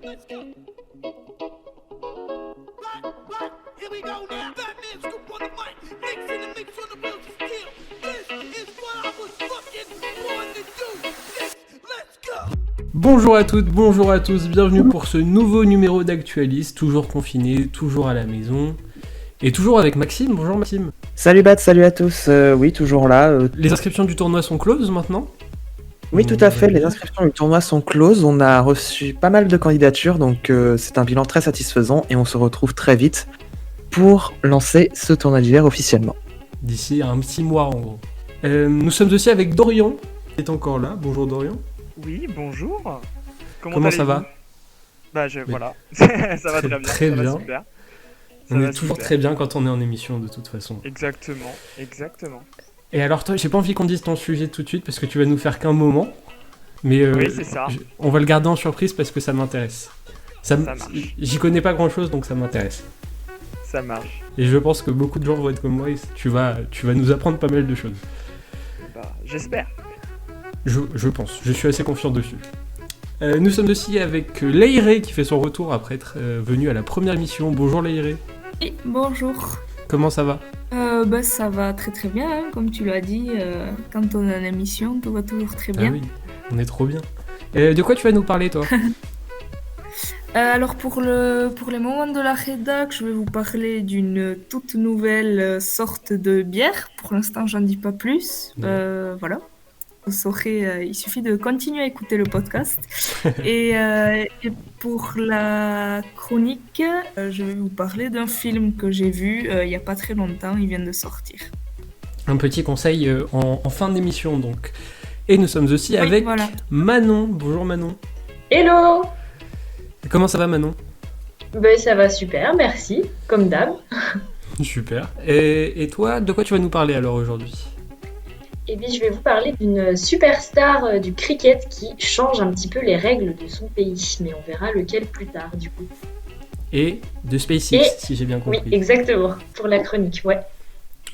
Let's go. What? Here we go now. Batman scoop on the mic. Mix in the mix on the wheels of steel. This is what I was fucking born to do. Let's go. Bonjour à toutes, bonjour à tous, bienvenue pour ce nouveau numéro d'Actualis, toujours confiné, toujours à la maison, et toujours avec Maxime. Bonjour Maxime. Salut Bat, salut à tous, oui toujours là. Les inscriptions du tournoi sont closes maintenant ? Oui tout à fait, les inscriptions du tournoi sont closes, on a reçu pas mal de candidatures, donc c'est un bilan très satisfaisant et on se retrouve très vite pour lancer ce tournoi d'hiver officiellement. D'ici un petit mois en gros. Nous sommes aussi avec Dorian, qui est encore là. Bonjour Dorian. Oui, bonjour. Comment ça va ? Voilà, ça va très bien. Très ça bien. Va super. On est toujours très bien quand on est en émission de toute façon. Exactement. Et alors toi, j'ai pas envie qu'on dise ton sujet tout de suite parce que tu vas nous faire qu'un moment. Mais Oui, c'est ça. On va le garder en surprise parce que ça m'intéresse. Ça marche. J'y connais pas grand chose donc ça m'intéresse. Ça marche. Et je pense que beaucoup de gens vont être comme moi et tu vas nous apprendre pas mal de choses. J'espère. Je pense, je suis assez confiant dessus. Nous sommes aussi avec Leïré qui fait son retour après être venu à la première émission. Bonjour Leïré. Oui, bonjour. Comment ça va ? Ça va très très bien, hein, comme tu l'as dit, quand on a une émission, tout va toujours très bien. Ah oui, on est trop bien. De quoi tu vas nous parler toi ? Alors pour les moments de la rédac, je vais vous parler d'une toute nouvelle sorte de bière. Pour l'instant, j'en dis pas plus. Voilà. Vous saurez, il suffit de continuer à écouter le podcast. et pour la chronique, je vais vous parler d'un film que j'ai vu il y a pas très longtemps, il vient de sortir. Un petit conseil en fin d'émission donc. Et nous sommes aussi avec voilà. Manon. Bonjour Manon. Hello. Comment ça va Manon ? Ben ça va super, merci, comme d'hab. Super. Et toi, de quoi tu vas nous parler alors aujourd'hui ? Et puis je vais vous parler d'une superstar du cricket qui change un petit peu les règles de son pays, mais on verra lequel plus tard du coup. Et de SpaceX, si j'ai bien compris. Oui, exactement, pour la chronique, ouais.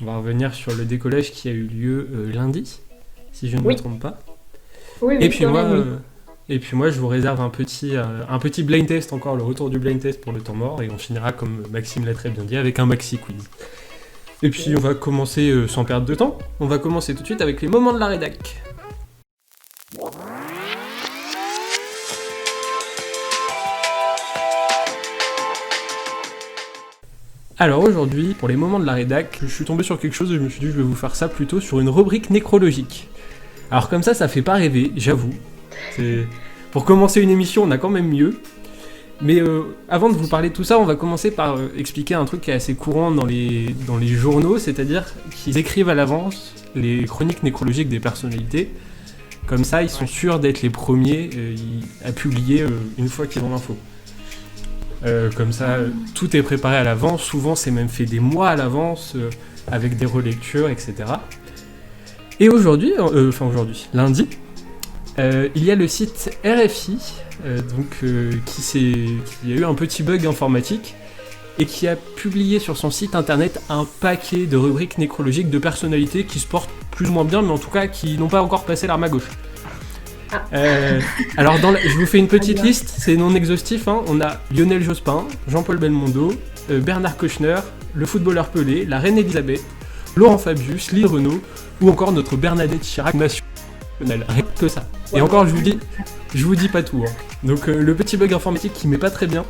On va revenir sur le décollage qui a eu lieu lundi, si je ne me trompe pas. Oui, et puis moi, je vous réserve un petit blind test encore, le retour du blind test pour le temps mort, et on finira, comme Maxime l'a très bien dit, avec un maxi quiz. Et puis on va commencer sans perdre de temps. On va commencer tout de suite avec les moments de la rédac. Alors aujourd'hui, pour les moments de la rédac, je suis tombé sur quelque chose et je me suis dit je vais vous faire ça plutôt sur une rubrique nécrologique. Alors comme ça fait pas rêver, j'avoue. Pour commencer une émission, on a quand même mieux. Mais avant de vous parler de tout ça, on va commencer par expliquer un truc qui est assez courant dans les journaux, c'est-à-dire qu'ils écrivent à l'avance les chroniques nécrologiques des personnalités. Comme ça, ils sont sûrs d'être les premiers à publier une fois qu'ils ont l'info. Comme ça, tout est préparé à l'avance. Souvent, c'est même fait des mois à l'avance, avec des relectures, etc. Et aujourd'hui, lundi, il y a le site RFI, qui a eu un petit bug informatique et qui a publié sur son site internet un paquet de rubriques nécrologiques de personnalités qui se portent plus ou moins bien, mais en tout cas qui n'ont pas encore passé l'arme à gauche. Alors je vous fais une petite liste, c'est non exhaustif, hein. On a Lionel Jospin, Jean-Paul Belmondo, Bernard Kouchner, le footballeur Pelé, la reine Elisabeth, Laurent Fabius, Lynn Renaud ou encore notre Bernadette Chirac nationale. Rien que ça. Et encore, je vous dis pas tout. Hein. Donc le petit bug informatique qui met pas très bien.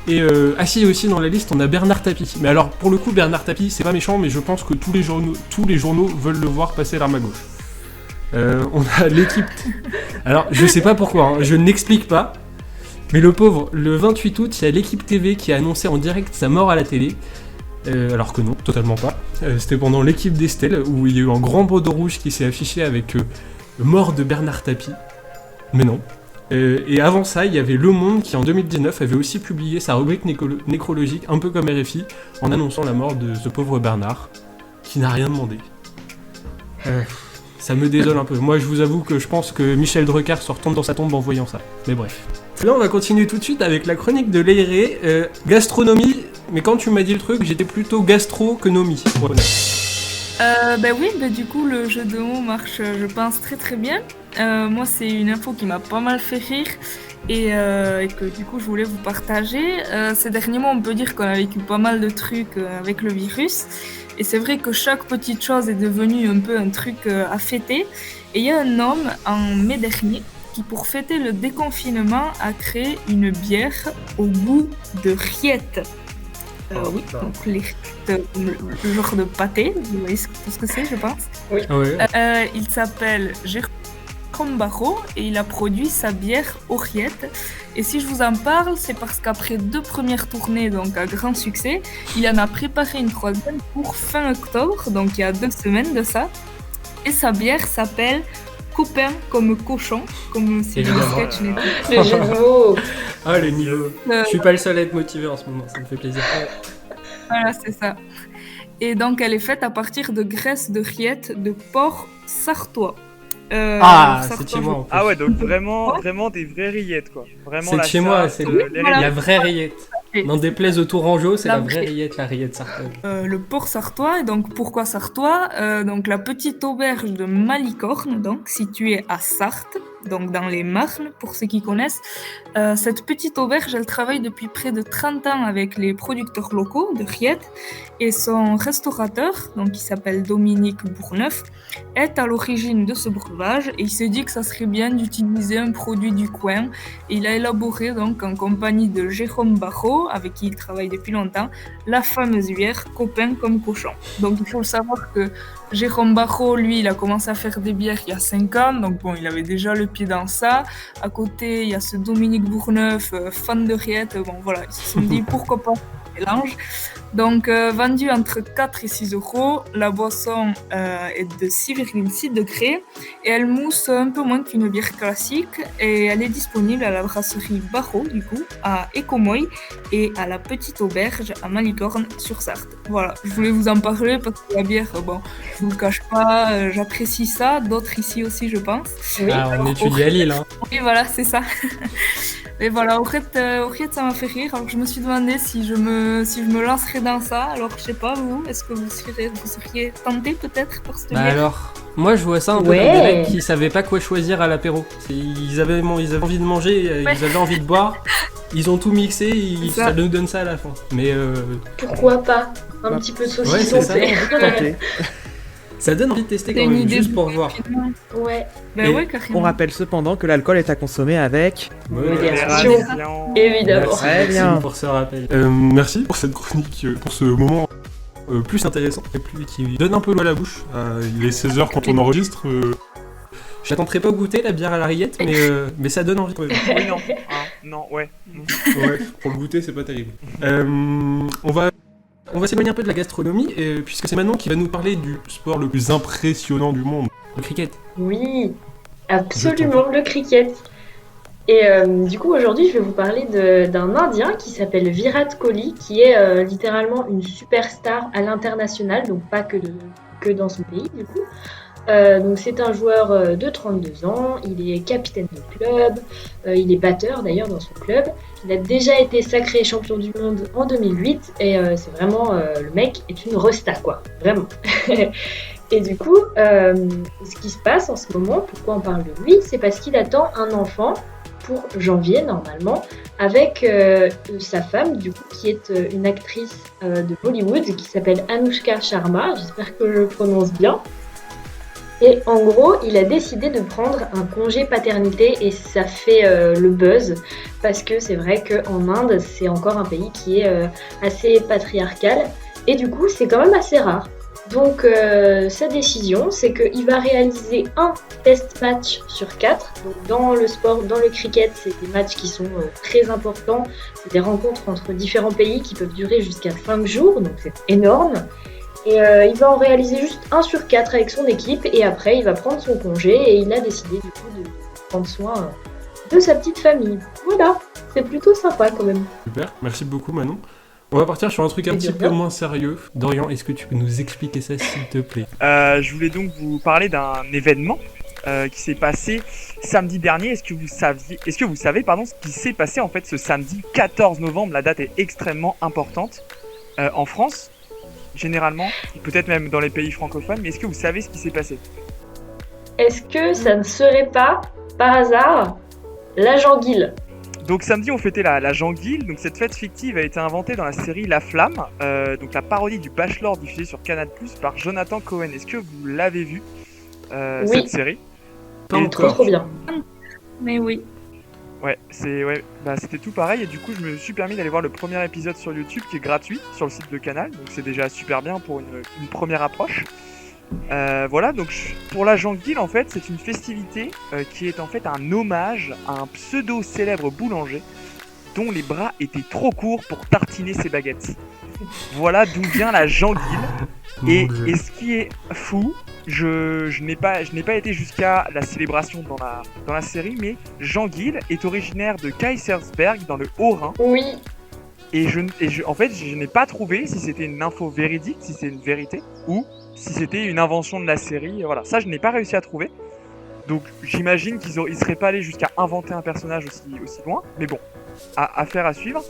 Et assis aussi dans la liste, on a Bernard Tapie. Mais alors pour le coup, Bernard Tapie, c'est pas méchant, mais je pense que tous les journaux veulent le voir passer l'arme à gauche. On a l'équipe. Alors je sais pas pourquoi, hein, je n'explique pas. Mais le pauvre, le 28 août, il y a l'équipe TV qui a annoncé en direct sa mort à la télé. Alors que non, totalement pas. C'était pendant l'équipe d'Estelle où il y a eu un grand bandeau rouge qui s'est affiché avec mort de Bernard Tapie. Mais non. Et avant ça, il y avait Le Monde qui en 2019 avait aussi publié sa rubrique nécrologique, un peu comme RFI, en annonçant la mort de ce pauvre Bernard, qui n'a rien demandé. Ça me désole un peu. Moi, je vous avoue que je pense que Michel Drucker se retombe dans sa tombe en voyant ça. Mais bref. Là, on va continuer tout de suite avec la chronique de Leïré. Gastronomie, mais quand tu m'as dit le truc, j'étais plutôt gastro-que-nomie. Du coup, le jeu de mots marche, je pense, très très bien. Moi, c'est une info qui m'a pas mal fait rire. et que du coup je voulais vous partager. Ces derniers mois, on peut dire qu'on a vécu pas mal de trucs avec le virus. Et c'est vrai que chaque petite chose est devenue un peu un truc à fêter. Et il y a un homme en mai dernier qui, pour fêter le déconfinement, a créé une bière au goût de rillettes. Oui, donc le genre de pâté, vous voyez ce que c'est, je pense. Oui. Ouais. Il s'appelle Jérôme Barrault et il a produit sa bière aux rillettes. Et si je vous en parle, c'est parce qu'après 2 premières tournées, donc à grand succès, il en a préparé une 3e pour fin octobre, donc il y a 2 semaines de ça. Et sa bière s'appelle Copain comme cochon, comme si le Évidemment. sketch n'était Le jeu de mots. Ah, le niveau. Euh, Je suis pas le seul à être motivé en ce moment, ça me fait plaisir. Voilà, c'est ça. Et donc, elle est faite à partir de graisse de rillettes de porc sartois. Ah, sartois, c'est de chez moi en plus. Ah ouais, donc vraiment des vraies rillettes, quoi. Vraiment C'est de la chez moi, chatte, c'est les voilà. la vraie rillette. Et- N'en déplaise au Tourangeau, c'est La la vraie vraie. rillette, la rillette sartoise. Le porc sartois. Et donc, pourquoi sartois? Donc, la petite auberge de Malicorne, donc, située à Sarthe, donc dans les Marnes, pour ceux qui connaissent. Cette petite auberge, elle travaille depuis près de 30 ans avec les producteurs locaux de rillettes. Et son restaurateur, donc, qui s'appelle Dominique Bourneuf, est à l'origine de ce breuvage. Et il s'est dit que ça serait bien d'utiliser un produit du coin. Et il a élaboré, donc, en compagnie de Jérôme Barrault, avec qui il travaille depuis longtemps, la fameuse bière Copain comme cochon. Donc il faut le savoir que Jérôme Barrault, lui, il a commencé à faire des bières il y a 5 ans, donc bon, il avait déjà le pied dans ça. À côté, il y a ce Dominique Bourneuf, fan de rillettes, bon voilà, ils se sont dit pourquoi pas un mélange. Donc vendu entre 4 et 6 euros, la boisson est de 6,6 degrés et elle mousse un peu moins qu'une bière classique et elle est disponible à la brasserie Barrault, du coup, à Écomoy et à la Petite Auberge à Malicorne sur Sarthe. Voilà, je voulais vous en parler parce que la bière, bon, je vous le cache pas, j'apprécie ça, d'autres ici aussi je pense. Oui. Ah, on étudie à Lille, hein. Et voilà, c'est ça. Et voilà, au fait, ça m'a fait rire. Alors je me suis demandé si je me lancerais dans ça. Alors je sais pas, vous, est-ce que vous seriez tenté peut-être par cette Bah bière? alors, moi je vois ça un peu Ouais. comme des mecs qui savaient pas quoi choisir à l'apéro. Ils avaient envie de manger, ils avaient envie de boire, ils ont tout mixé, C'est ça. ça nous donne ça à la fin. Mais Pourquoi pas un Bah, petit peu de ouais, saucisson. c'est ça. Tenté. ça donne envie de tester C'est quand une même, idée juste de pour voir. Ouais. Ben Et ouais, carrément. On rappelle cependant que l'alcool est à consommer avec. Modération. Évidemment. Merci, Très merci bien. pour ce rappel. Merci pour cette chronique, pour ce moment plus intéressant et qui donne un peu l'eau à la bouche. Il est 16h quand on enregistre. Je n'attendrai pas au goûter la bière à la rillette, mais ça donne envie quand même. Oui, non. Ah, non, ouais. Ouais, pour le goûter, c'est pas terrible. On va s'éloigner un peu de la gastronomie, puisque c'est Manon qui va nous parler du Sport le plus impressionnant du monde. cricket. Oui, absolument, le cricket. Et du coup, aujourd'hui, je vais vous parler d'un Indien qui s'appelle Virat Kohli, qui est littéralement une superstar à l'international, donc pas que dans son pays, du coup. Donc c'est un joueur de 32 ans, il est capitaine de club, il est batteur d'ailleurs dans son club. Il a déjà été sacré champion du monde en 2008 et c'est vraiment, le mec est une resta quoi, vraiment. Et du coup, ce qui se passe en ce moment, pourquoi on parle de lui, c'est parce qu'il attend un enfant pour janvier normalement avec sa femme du coup qui est une actrice de Bollywood qui s'appelle Anushka Sharma, j'espère que je prononce bien. Et en gros, il a décidé de prendre un congé paternité et ça fait le buzz parce que c'est vrai qu'en Inde, c'est encore un pays qui est assez patriarcal et du coup, c'est quand même assez rare. Donc, sa décision, c'est qu'il va réaliser un test match sur 4. Donc, dans le sport, dans le cricket, c'est des matchs qui sont très importants. C'est des rencontres entre différents pays qui peuvent durer jusqu'à 5 jours, donc c'est énorme. Et il va en réaliser juste 1 sur 4 avec son équipe et après il va prendre son congé et il a décidé du coup de prendre soin de sa petite famille. Voilà, c'est plutôt sympa quand même. Super, merci beaucoup Manon. On va partir sur un truc un Et petit de peu rien. moins sérieux. Dorian, est-ce que tu peux nous expliquer ça s'il te plaît? Je voulais donc vous parler d'un événement qui s'est passé samedi dernier. Est-ce que vous savez ce qui s'est passé en fait ce samedi 14 novembre? La date est extrêmement importante en France, généralement, et peut-être même dans les pays francophones. Mais est-ce que vous savez ce qui s'est passé? Est-ce que ça ne serait pas, par hasard, l'agent Guil? Donc samedi, on fêtait la Janguille. Donc cette fête fictive a été inventée dans la série La Flamme, donc la parodie du Bachelor diffusée sur Canal+ par Jonathan Cohen. Est-ce que vous l'avez vu Oui. cette série? Pas Et Trop encore. trop bien. Mais oui. Ouais, c'était tout pareil et du coup je me suis permis d'aller voir le premier épisode sur YouTube qui est gratuit sur le site de Canal, donc c'est déjà super bien pour une première approche. Voilà, donc pour la Janguille en fait c'est une festivité qui est en fait un hommage à un pseudo célèbre boulanger dont les bras étaient trop courts pour tartiner ses baguettes. Voilà d'où vient la Janguille. Et ce qui est fou, je n'ai pas été jusqu'à la célébration dans la série, mais Janguille est originaire de Kaysersberg dans le Haut-Rhin. Oui. En fait, je n'ai pas trouvé si c'était une info véridique, si c'est une vérité, ou si c'était une invention de la série. Voilà, ça je n'ai pas réussi à trouver. Donc j'imagine qu'ils seraient pas allés jusqu'à inventer un personnage aussi loin, mais bon, affaire à suivre.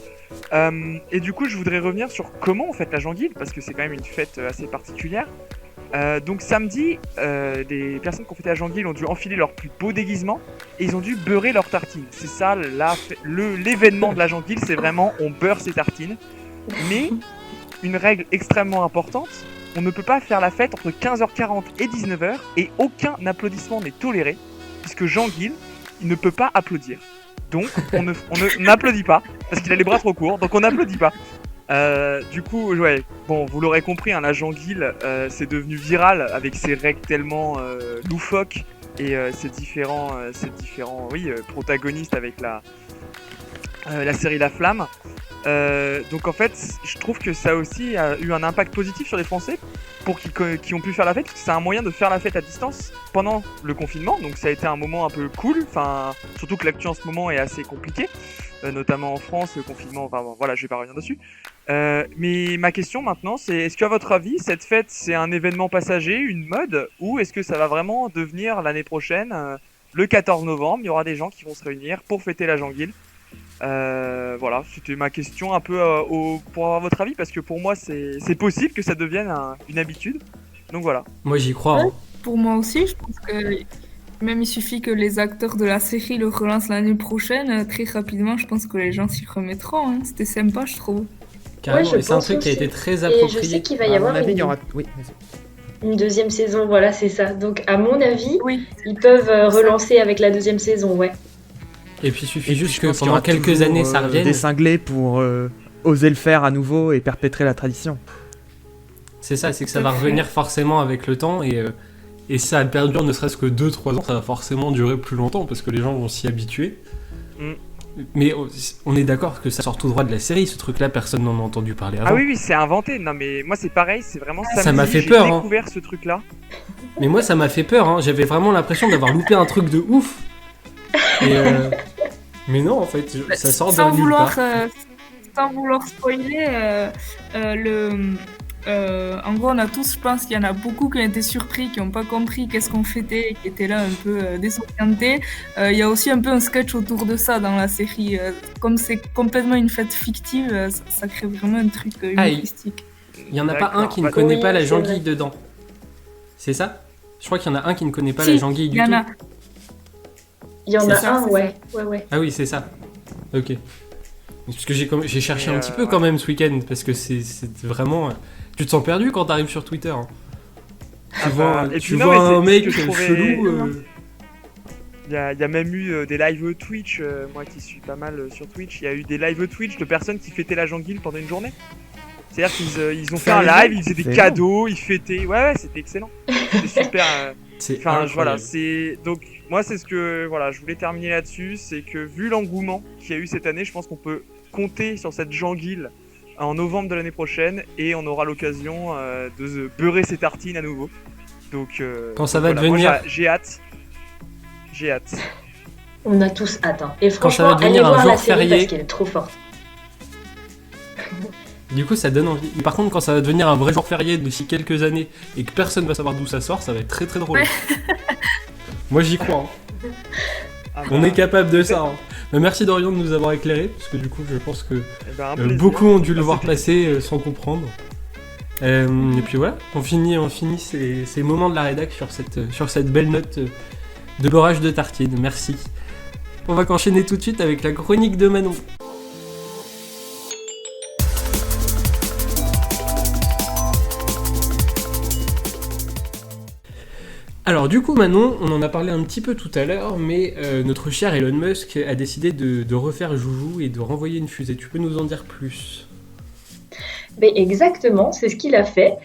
Et du coup, je voudrais revenir sur comment on fête la Janguille, parce que c'est quand même une fête assez particulière. Donc samedi, les personnes qui ont fêté la Janguille ont dû enfiler leur plus beau déguisement et ils ont dû beurrer leurs tartines. C'est ça l'événement de la Janguille, c'est vraiment on beurre ses tartines. Mais une règle extrêmement importante, on ne peut pas faire la fête entre 15h40 et 19h et aucun applaudissement n'est toléré puisque Janguille, il ne peut pas applaudir. Donc on n'applaudit pas parce qu'il a les bras trop courts, donc on n'applaudit pas. Du coup, ouais, bon, vous l'aurez compris, hein, la Janguille, c'est devenu viral avec ses règles tellement loufoques et ses différents protagonistes avec la série La Flamme. Donc en fait, je trouve que ça aussi a eu un impact positif sur les Français qui ont pu faire la fête, parce que c'est un moyen de faire la fête à distance pendant le confinement. Donc ça a été un moment un peu cool, enfin surtout que l'actu en ce moment est assez compliquée, notamment en France, le confinement. Enfin bon, voilà, je vais pas revenir dessus. Mais ma question maintenant, c'est est-ce qu'à votre avis, cette fête c'est un événement passager, une mode, ou est-ce que ça va vraiment devenir l'année prochaine, le 14 novembre, il y aura des gens qui vont se réunir pour fêter la Janguille? Voilà, c'était ma question un peu pour avoir votre avis, parce que pour moi c'est possible que ça devienne une habitude. Donc voilà. Moi j'y crois. Hein. Pour moi aussi, je pense que même il suffit que les acteurs de la série le relancent l'année prochaine, très rapidement, je pense que les gens s'y remettront. Hein. C'était sympa, je trouve. Carrément, je et c'est un pense truc qui a aussi. été très Et je approprié. sais qu'il va y À mon avoir avis, il y une, aura. Oui, vas-y. une deuxième saison, voilà, c'est ça. Donc à mon avis, Oui. ils peuvent relancer avec la deuxième saison, ouais. Et puis il suffit Et juste je que pense qu'il y pendant aura quelques toujours, années ça revienne. Des cinglés pour oser le faire à nouveau et perpétrer la tradition. C'est ça, c'est que ça va revenir forcément avec le temps et ça perdure ne serait-ce que 2-3 ans, ça va forcément durer plus longtemps parce que les gens vont s'y habituer. Mm. Mais on est d'accord que ça sort tout droit de la série, ce truc-là, personne n'en a entendu parler avant. Ah oui, c'est inventé. Non mais moi c'est pareil, c'est vraiment samedi. Ça m'a fait j'ai peur, hein. découvert ce truc-là. Mais moi ça m'a fait peur, hein. J'avais vraiment l'impression d'avoir loupé un truc de ouf. Et mais non, en fait, ça sort de nulle part. Sans vouloir spoiler, en gros, on a tous, je pense qu'il y en a beaucoup qui ont été surpris, qui n'ont pas compris qu'est-ce qu'on fêtait, qui étaient là un peu désorientés. Il y a aussi un peu un sketch autour de ça dans la série. Comme c'est complètement une fête fictive, ça crée vraiment un truc humoristique. Il y en a pas un qui ne D'accord. connaît Oui, pas la c'est Janguille vrai. dedans. C'est ça? Je crois qu'il y en a un qui ne connaît pas Si, la Janguille il du y en tout. a. Il y en C'est a ça, un, c'est ouais. Ouais. Ah oui, c'est ça. Ok. Parce que j'ai cherché Mais, un petit peu ouais. quand même ce week-end, parce que c'est vraiment... Tu te sens perdu quand t'arrives sur Twitter. Hein. Ah bah, et Tu puis non, vois mais c'est un ce mec que je trouvais- chelou... Il y a même eu des lives Twitch, moi qui suis pas mal sur Twitch, il y a eu des lives Twitch de personnes qui fêtaient la Janguille pendant une journée. C'est-à-dire qu'ils ont fait un live, ils faisaient des C'est cadeaux, ils fêtaient. Ouais, c'était excellent. C'était super. C'est Enfin, voilà, incroyable. c'est. Donc, moi, c'est ce que. Voilà, je voulais terminer là-dessus. C'est que, vu l'engouement qu'il y a eu cette année, je pense qu'on peut compter sur cette Janguille en novembre de l'année prochaine et on aura l'occasion de se beurrer ses tartines à nouveau. Donc. Quand ça va voilà, devenir- moi, j'ai hâte. J'ai hâte. On a tous hâte. Hein. Et Quand ça franchement, va devenir allez un voir jour la série férié. parce qu'elle est trop forte. Du coup, ça donne envie. Mais par contre, quand ça va devenir un vrai jour férié d'ici quelques années et que personne va savoir d'où ça sort, ça va être très très drôle. Ouais. Moi, j'y crois. Hein. Ah On bah, est capable de ça. Hein. Mais merci Dorian de nous avoir éclairé, parce que du coup, je pense que eh ben, un plaisir. beaucoup ont dû le Bah, voir c'était- passer sans comprendre. Et puis voilà, on finit ces moments de la rédac sur cette belle note de beurrage de tartine. Merci. On va enchaîner tout de suite avec la chronique de Manon. Alors du coup Manon, on en a parlé un petit peu tout à l'heure, mais notre cher Elon Musk a décidé de refaire Joujou et de renvoyer une fusée. Tu peux nous en dire plus ? Ben exactement, c'est ce qu'il a fait,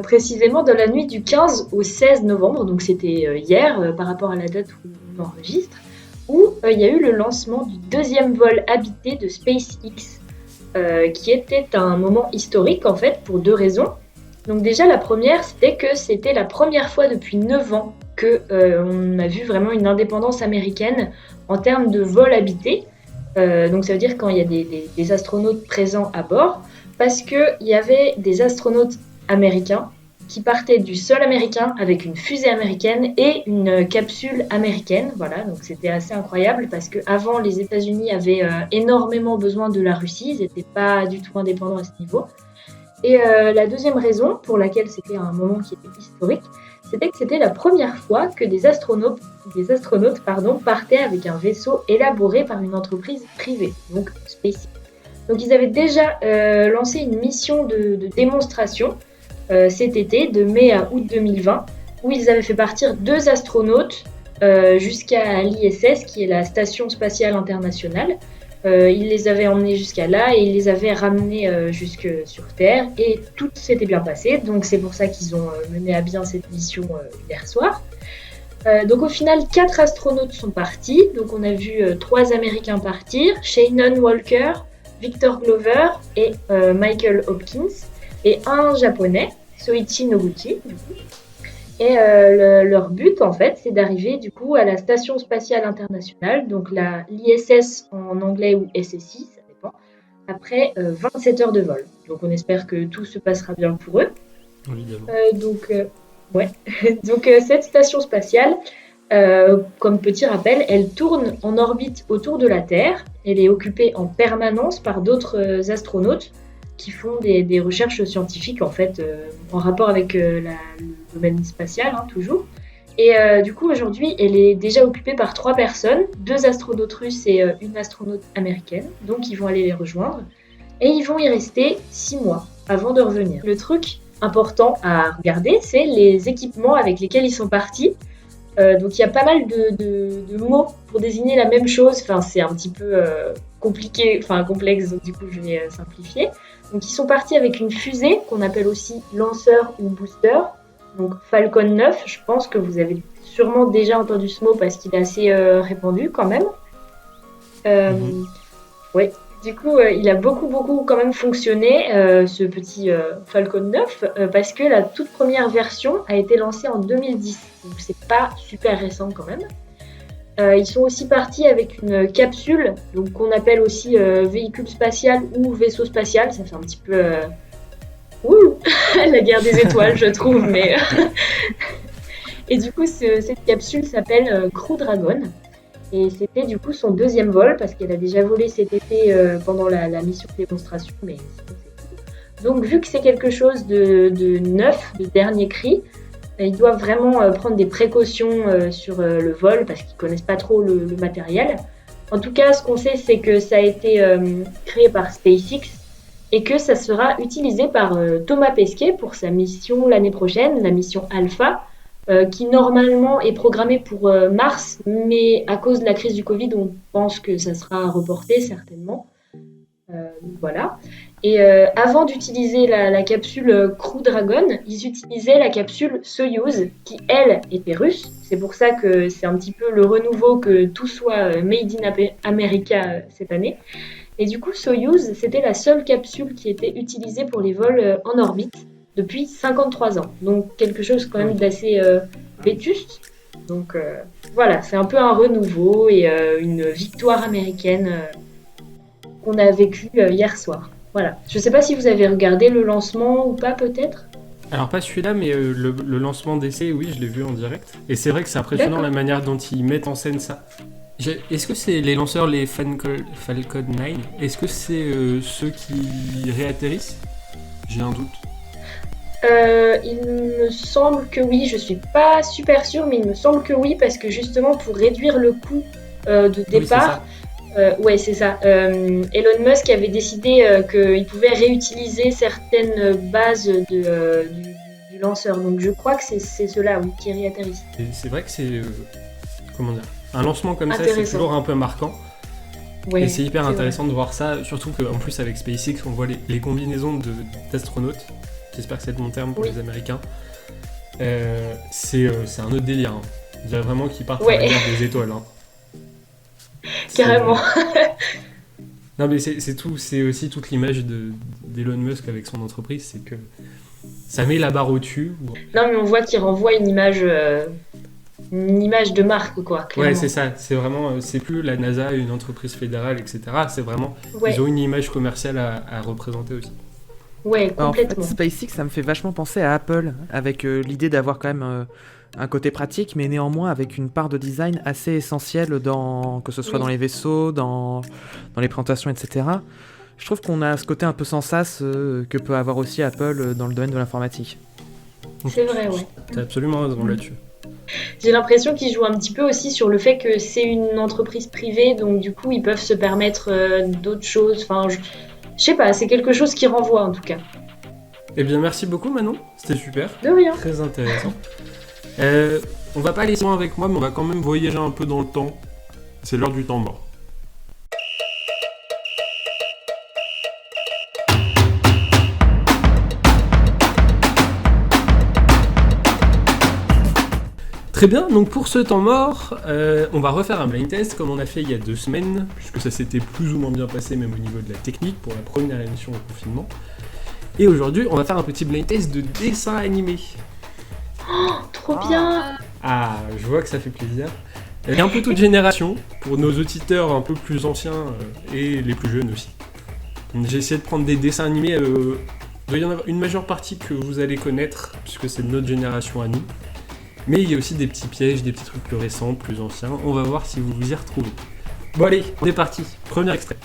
précisément dans la nuit du 15 au 16 novembre, donc c'était hier par rapport à la date où on enregistre, où il y a eu le lancement du deuxième vol habité de SpaceX, qui était un moment historique en fait pour deux raisons. Donc déjà la première, c'était que c'était la première fois depuis 9 ans que on a vu vraiment une indépendance américaine en termes de vol habité. Donc ça veut dire quand il y a des astronautes présents à bord, parce qu'il y avait des astronautes américains qui partaient du sol américain avec une fusée américaine et une capsule américaine. Voilà, donc c'était assez incroyable parce qu'avant, les États-Unis avaient énormément besoin de la Russie, ils n'étaient pas du tout indépendants à ce niveau. Et la deuxième raison pour laquelle c'était un moment qui était historique, c'était que c'était la première fois que des astronautes partaient avec un vaisseau élaboré par une entreprise privée, donc SpaceX. Donc ils avaient déjà lancé une mission de démonstration cet été, de mai à août 2020, où ils avaient fait partir 2 astronautes jusqu'à l'ISS, qui est la Station Spatiale Internationale. Ils les avaient emmenés jusqu'à là et ils les avaient ramenés jusque sur Terre et tout s'était bien passé. Donc c'est pour ça qu'ils ont mené à bien cette mission hier soir. Donc au final, 4 astronautes sont partis. Donc on a vu 3 Américains partir, Shannon Walker, Victor Glover et Michael Hopkins, et un Japonais, Soichi Noguchi. Du coup. Et leur but, en fait, c'est d'arriver du coup à la Station Spatiale Internationale, donc l'ISS en anglais ou SSI, ça dépend, après 27 heures de vol. Donc on espère que tout se passera bien pour eux. Évidemment. Donc cette station spatiale, comme petit rappel, elle tourne en orbite autour de la Terre. Elle est occupée en permanence par d'autres astronautes qui font des recherches scientifiques en fait en rapport avec le domaine spatial, hein, toujours. Et du coup aujourd'hui elle est déjà occupée par 3 personnes, 2 astronautes russes et une astronaute américaine, donc ils vont aller les rejoindre et ils vont y rester 6 mois avant de revenir. Le truc important à regarder, c'est les équipements avec lesquels ils sont partis. Donc il y a pas mal de mots pour désigner la même chose, enfin c'est un petit peu compliqué, enfin complexe, donc du coup je vais simplifier. Donc ils sont partis avec une fusée qu'on appelle aussi lanceur ou booster, donc Falcon 9, je pense que vous avez sûrement déjà entendu ce mot parce qu'il est assez répandu quand même. Ouais. Du coup, il a beaucoup quand même fonctionné, ce petit Falcon 9, parce que la toute première version a été lancée en 2010, donc c'est pas super récent quand même. Ils sont aussi partis avec une capsule, donc qu'on appelle aussi véhicule spatial ou vaisseau spatial, ça fait un petit peu la guerre des étoiles, je trouve, mais et du coup, cette capsule s'appelle Crew Dragon. Et c'était du coup son 2e vol, parce qu'elle a déjà volé cet été pendant la mission de démonstration, mais c'est tout. Donc vu que c'est quelque chose de neuf, de dernier cri, ils doivent vraiment prendre des précautions sur le vol, parce qu'ils connaissent pas trop le matériel. En tout cas, ce qu'on sait, c'est que ça a été créé par SpaceX, et que ça sera utilisé par Thomas Pesquet pour sa mission l'année prochaine, la mission Alpha, qui normalement est programmée pour mars, mais à cause de la crise du Covid, on pense que ça sera reporté certainement. Voilà. Et avant d'utiliser la capsule Crew Dragon, ils utilisaient la capsule Soyouz, qui elle était russe. C'est pour ça que c'est un petit peu le renouveau que tout soit Made in America cette année. Et du coup, Soyouz, c'était la seule capsule qui était utilisée pour les vols en orbite depuis 53 ans. Donc quelque chose quand même d'assez vétuste. Donc voilà, c'est un peu un renouveau et une victoire américaine qu'on a vécue hier soir. Voilà. Je ne sais pas si vous avez regardé le lancement ou pas peut-être. Alors pas celui-là, mais le lancement d'essai, oui, je l'ai vu en direct. Et c'est vrai que c'est impressionnant la manière dont ils mettent en scène ça. Est-ce que c'est les lanceurs, les Falcon 9 ? Est-ce que c'est ceux qui réatterrissent ? J'ai un doute. Il me semble que oui, je suis pas super sûre, mais il me semble que oui, parce que justement pour réduire le coût de Oui, c'est départ. ça. Ouais, c'est ça. Elon Musk avait décidé qu'il pouvait réutiliser certaines bases du lanceur. Donc je crois que c'est cela, oui, qui réatterrissent. Et c'est vrai que c'est comment dire, un lancement comme ça, c'est Intéressant. toujours un peu marquant. Ouais, Et c'est hyper c'est intéressant de voir ça, surtout qu'en plus avec SpaceX, on voit les combinaisons d'astronautes. J'espère que c'est le bon terme pour Oui. les Américains. C'est un autre délire. Hein. Je dirais vraiment qu'ils partent Ouais. à la guerre des étoiles. Hein. Carrément. Non mais c'est tout, c'est aussi toute l'image d'Elon Musk avec son entreprise, c'est que ça met la barre au-dessus. Non, mais on voit qu'il renvoie une image de marque, quoi. Clairement. Ouais, c'est ça. C'est vraiment, c'est plus la NASA, une entreprise fédérale, etc. C'est vraiment, Ouais, ils ont une image commerciale à représenter aussi. ouais, En fait, complètement. SpaceX, ça me fait vachement penser à Apple, avec l'idée d'avoir quand même un côté pratique, mais néanmoins avec une part de design assez essentielle, que ce soit Oui. dans les vaisseaux, dans les présentations, etc. Je trouve qu'on a ce côté un peu sans sas que peut avoir aussi Apple dans le domaine de l'informatique. C'est vrai, ouais. T'as absolument raison là-dessus. J'ai l'impression qu'ils jouent un petit peu aussi sur le fait que c'est une entreprise privée, donc du coup, ils peuvent se permettre d'autres choses. Enfin, je sais pas, c'est quelque chose qui renvoie en tout cas. Eh bien, merci beaucoup Manon, c'était super, De rien. très intéressant. On va pas aller si loin avec moi, mais on va quand même voyager un peu dans le temps. C'est l'heure du temps mort. Très bien, donc pour ce temps mort, on va refaire un blind test comme on a fait il y a 2 semaines, puisque ça s'était plus ou moins bien passé même au niveau de la technique pour la première émission au confinement. Et aujourd'hui, on va faire un petit blind test de dessin animé. Trop bien. Ah, je vois que ça fait plaisir. Et un peu toute génération, pour nos auditeurs un peu plus anciens et les plus jeunes aussi. Donc, j'ai essayé de prendre des dessins animés, il doit y en avoir une majeure partie que vous allez connaître, puisque c'est de notre génération à nous. Mais il y a aussi des petits pièges, des petits trucs plus récents, plus anciens. On va voir si vous vous y retrouvez. Bon allez, on est parti. Premier extrait.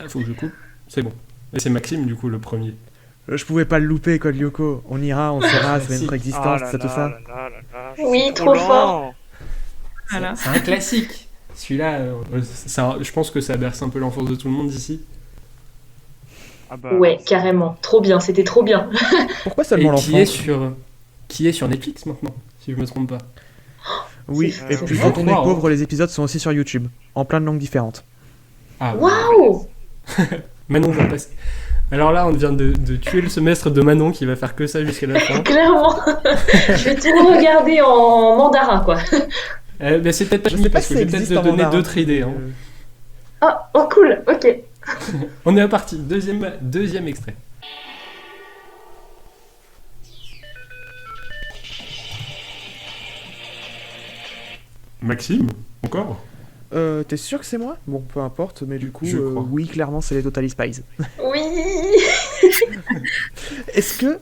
Ah, faut que je coupe. C'est bon. Et c'est Maxime du coup le premier. Je pouvais pas le louper, Code Lyoko. On ira, on saura, c'est Si. notre existence, Ah là ça, tout là ça. là là là là, je Oui, suis trop lent. fort. Voilà. C'est un classique. Celui-là, je pense que ça berce un peu l'enfance de tout le monde ici. Ah bah, Ouais, carrément. Trop bien, c'était trop bien. Pourquoi Et seulement qui est l'enfant sur Netflix maintenant, si je me trompe pas. Oui, C'est- et c'est puis vrai. quand on est pauvre, les épisodes sont aussi sur YouTube, en plein de langues différentes. Ah, Waouh. Manon va passer. Alors là, on vient de tuer le semestre de Manon qui va faire que ça jusqu'à la fin. Clairement. Je vais tout regarder en mandarin, quoi. Ben, c'est peut-être pas Je fini sais pas parce si que ça je vais peut-être existe te en donner mandarin. d'autres idées. Hein. Ah, oh cool, ok. On est à partie. Deuxième extrait. Maxime, encore? T'es sûr que c'est moi? Bon, peu importe, mais du coup, Je crois. oui, clairement, c'est les Totally Spies. Oui. Est-ce qu'il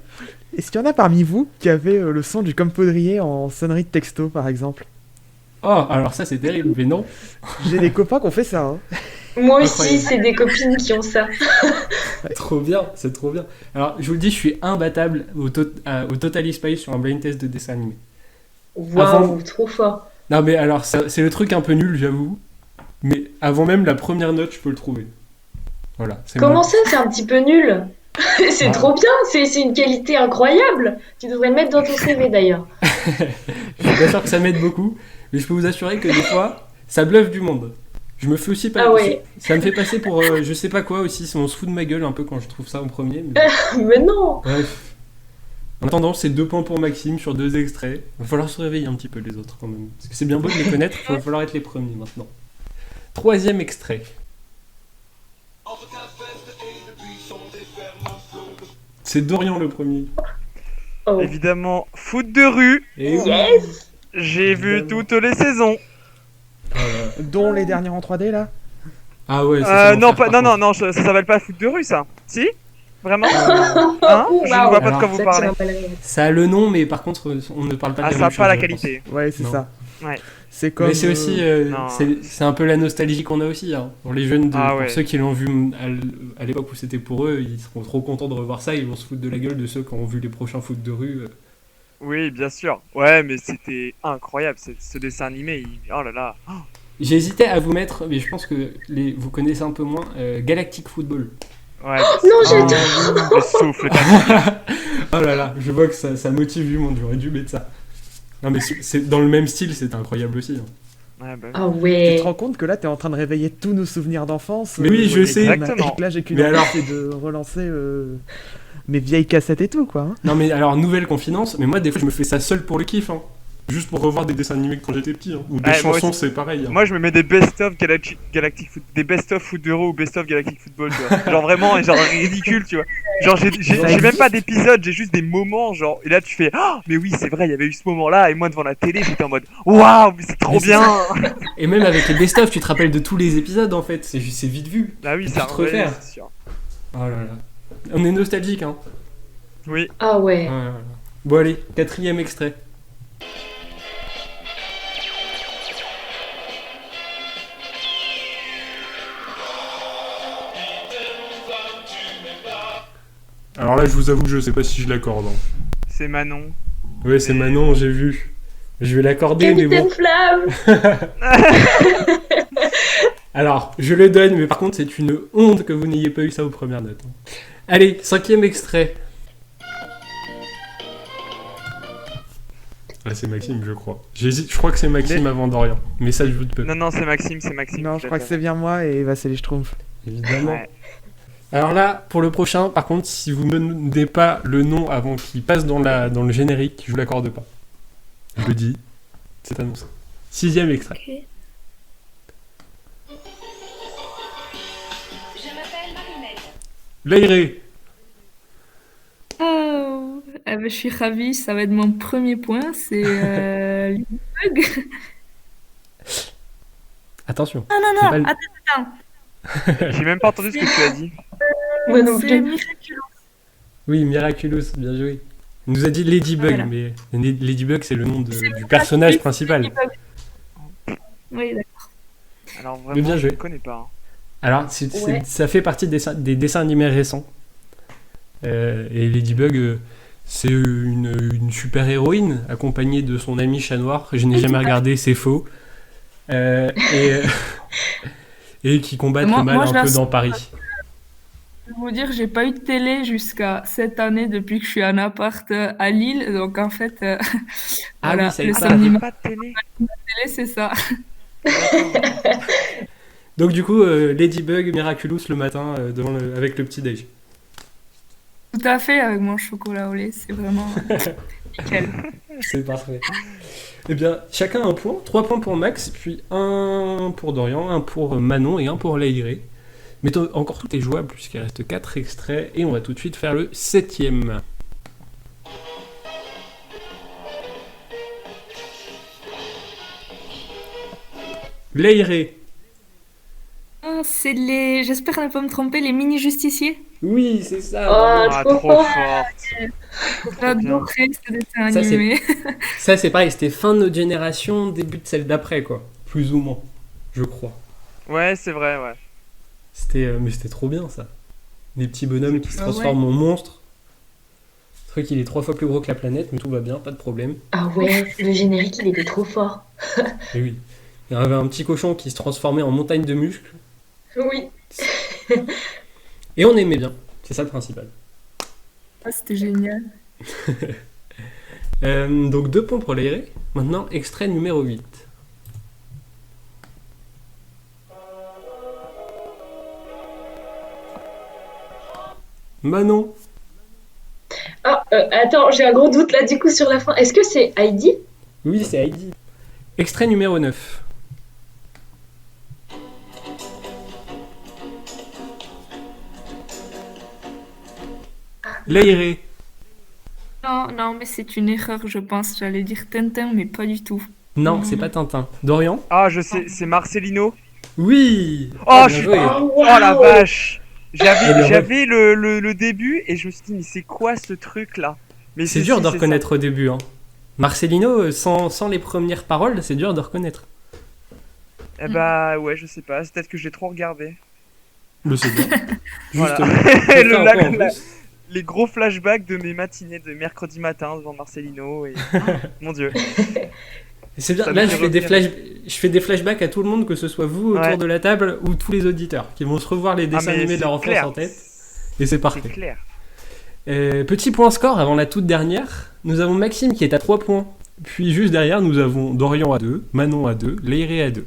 y en a parmi vous qui avaient le son du Compoudrier en sonnerie de texto, par exemple? Oh, alors ça c'est terrible, mais non. J'ai des copains qui ont fait ça, hein. Moi aussi, Incroyable. c'est des copines qui ont ça. Trop bien, c'est trop bien. Alors, je vous le dis, je suis imbattable au Totally Spies sur un blind test de dessin animé. Waouh, trop fort. Non, mais alors, c'est le truc un peu nul, j'avoue. Mais avant même la première note, je peux le trouver. Voilà. C'est Comment moi. ça, c'est un petit peu nul? C'est Ah. trop bien, c'est une qualité incroyable. Tu devrais le mettre dans ton CV d'ailleurs. Je suis pas sûr que ça m'aide beaucoup, mais je peux vous assurer que des fois, ça bluffe du monde. Je me fais aussi pas. Ah ouais. Ça me fait passer pour je sais pas quoi aussi. On se fout de ma gueule un peu quand je trouve ça en premier. Mais... Mais non. Bref. En attendant, c'est 2 points pour Maxime sur 2 extraits. Il va falloir se réveiller un petit peu les autres quand même. Parce que c'est bien beau de les connaître, il va falloir être les premiers maintenant. 3e extrait. C'est Dorian le premier. Oh. évidemment, foot de rue, Et oui. Yes. j'ai vu Évidemment. toutes les saisons. Dont les dernières en 3D, là. Ah ouais, ça, Non, ça s'appelle pas foot de rue, ça. Si? Vraiment? Hein? Je ne Waouh. vois pas de quoi Alors, vous Ça parlez. tire un peu la gueule. Ça a le nom, mais par contre, on ne parle pas de Ah, la ça même n'a chose. pas la je pense. qualité. Ouais, c'est Non. ça. C'est comme. Mais c'est aussi, non. c'est un peu la nostalgie qu'on a aussi. Hein. Pour les jeunes, Ah pour ouais. ceux qui l'ont vu à l'époque où c'était pour eux, ils seront trop contents de revoir ça. Ils vont se foutre de la gueule de ceux qui ont vu les prochains foot de rue. Oui, bien sûr. Ouais, mais c'était incroyable ce dessin animé. Oh là là. J'ai hésité à vous mettre, mais je pense que vous connaissez un peu moins Galactic Football. Ouais. Non, j'adore. Le souffle. t'as- Oh là là, je vois que ça motive du monde. J'aurais dû mettre ça. Non mais c'est dans le même style, c'est incroyable aussi. Hein. Ouais, bah, Ah Tu ouais. te rends compte que là, t'es en train de réveiller tous nos souvenirs d'enfance. Mais oui, je sais. Exactement. Là, j'ai qu'une Mais envie, alors- c'est de relancer mes vieilles cassettes et tout, quoi. Hein. Non mais alors nouvelle confidence, mais moi des fois je me fais ça seul pour le kiff. Hein. Juste pour revoir des dessins animés quand j'étais petit. Hein. Ou des Ouais, moi chansons, aussi. c'est pareil. Hein. Moi, je me mets des best-of Galactic Foot, des best-of Foot d'Euro ou best-of Galactic Football, tu vois. Genre vraiment, genre ridicule, tu vois. Genre, j'ai même pas d'épisode, j'ai juste des moments, genre, et là, tu fais, ah, mais oui, c'est vrai, il y avait eu ce moment-là, et moi, devant la télé, j'étais en mode, waouh, mais c'est trop Mais c'est bien! Et même avec les best-of, tu te rappelles de tous les épisodes en fait. C'est vite vu. Bah oui, Tu c'est un te refaire. vrai, c'est sûr. Oh là là. On est nostalgique, hein. Oui. Ah ouais. Ouais, ouais, ouais. Bon allez, 4e extrait. Alors là, je vous avoue que je sais pas si je l'accorde. Hein. C'est Manon. Ouais, c'est Manon, j'ai vu. Je vais l'accorder, mais Capitaine bon. Flamme. Alors, je le donne, mais par contre, c'est une honte que vous n'ayez pas eu ça aux premières notes. Allez, 5e extrait. Ah, c'est Maxime, je crois. J'hésite, je crois que c'est Maxime avant Dorian. Mais ça, je doute peu. Non, non, c'est Maxime, c'est Maxime. Non, je crois que c'est bien moi et Vassili Schtroumpf. Évidemment. Ouais. Alors là, pour le prochain, par contre, si vous ne me donnez pas le nom avant qu'il passe dans le générique, je vous l'accorde pas. Je le dis, c'est annoncé. 6e extrait. Ok. Je m'appelle Marinette. L'aéré. Oh, ah bah, je suis ravie, ça va être mon premier point, c'est Ladybug. Attention. Non, non, C'est non, pas le- attends, J'ai même pas entendu ce que tu as dit. Moi non c'est plus. Miraculous. Oui, Miraculous, bien joué. Il nous a dit Ladybug, Voilà. mais Ladybug, c'est le nom C'est du personnage principal. Ladybug. Oui, d'accord. Alors Mais bien vraiment, je joué. ne connais pas. Hein. Alors, Ouais. ça fait partie des dessins animés récents. Et Ladybug, c'est une super héroïne accompagnée de son ami chat noir. Je n'ai jamais regardé, c'est faux. Et qui combattent Moi- le mal moi, je un la peu sens- dans Paris. Je vais vous dire, j'ai pas eu de télé jusqu'à cette année depuis que je suis en appart à Lille, donc en fait, Ah voilà, oui, ça y le est, ça. samedi T'avais matin, pas de télé. télé, c'est ça. Donc du coup, Ladybug, Miraculous le matin avec le petit déj. Tout à fait, avec mon chocolat au lait, c'est vraiment nickel. C'est parfait. Eh bien, chacun un point. 3 points pour Max, puis 1 pour Dorian, 1 pour Manon et 1 pour Laïré. Mais encore tout est jouable puisqu'il reste 4 extraits et on va tout de suite faire le 7e. Laïré. Ah, c'est les... J'espère ne pas me tromper, les mini-justiciers. Oui, c'est ça. Oh, Ah, trop trop fort. forte. J'adorais ce dessin Ça, c'est- animé. Ça, c'est pareil, c'était fin de notre génération, début de celle d'après, quoi. Plus ou moins, je crois. Ouais, c'est vrai, ouais. Mais c'était trop bien, ça. Des petits bonhommes qui se Ah transforment en monstres. Le truc, il est 3 fois plus gros que la planète, mais tout va bien, pas de problème. Ah ouais, le générique, il était trop fort. Et oui. Il y avait un petit cochon qui se transformait en montagne de muscles. Oui. Et on aimait bien. C'est ça le principal. Ah, c'était génial. Donc 2 points pour l'aéré. Maintenant, extrait numéro 8. Manon. Ah, attends, j'ai un gros doute là du coup sur la fin. Est-ce que c'est Heidi? Oui, c'est Heidi. Extrait numéro 9. L'aéré. Non, non, mais c'est une erreur, je pense. J'allais dire Tintin, mais pas du tout. Non, c'est pas Tintin. Dorian. Ah, je sais, c'est Marcelino. Oui. Oh, Bien je suis... joué. oh la vache. Et le J'avais le début et je me suis dit, mais c'est quoi ce truc là? Mais C'est si, dur si, de c'est reconnaître au début. Hein. Marcelino, sans les premières paroles, c'est dur de reconnaître. Eh bah ouais, je sais pas, c'est peut-être que j'ai trop regardé. Mais c'est bien. Voilà. Justement. Faut faire Le un lac- point en la- plus. Les gros flashbacks de mes matinées de mercredi matin devant Marcelino et mon dieu. Et c'est bien, Ça là me je fait fais, revenir. je fais des flashbacks à tout le monde, que ce soit vous autour Ouais. de la table ou tous les auditeurs, qui vont se revoir les dessins mais animés de leur c'est enfance clair. en tête. Et c'est C'est parfait. clair. Petit point score avant la toute dernière. Nous avons Maxime qui est à 3 points. Puis juste derrière, nous avons Dorian à 2, Manon à 2, Leiré à 2.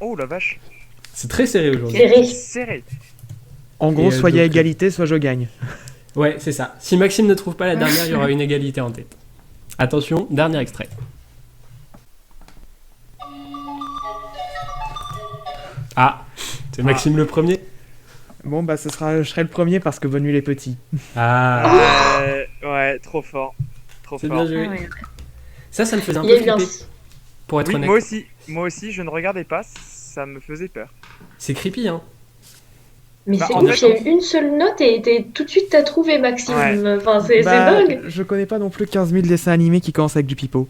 Oh la vache. C'est très serré aujourd'hui. Serré. Serré. En gros, Et, soit il y a donc, égalité, soit je gagne. Ouais, c'est ça. Si Maxime ne trouve pas la dernière, il y aura une égalité en tête. Attention, dernier extrait. Ah, c'est Maxime le premier. Bon, bah, je serai le premier parce que bonne nuit les petits. Ah, Ouais, trop fort. Trop c'est fort. bien Ah joué. ouais. Ça me faisait un Il peu y a eu un... flipper, pour être Oui, honnête. moi aussi, je ne regardais pas, ça me faisait peur. C'est creepy, hein. Mais Bah, c'est en ouf, fait, il y a eu une seule note et tout de suite t'as trouvé Maxime. Ouais. Enfin, c'est Bah, dingue. je connais pas non plus 15 000 dessins animés qui commencent avec du pipeau.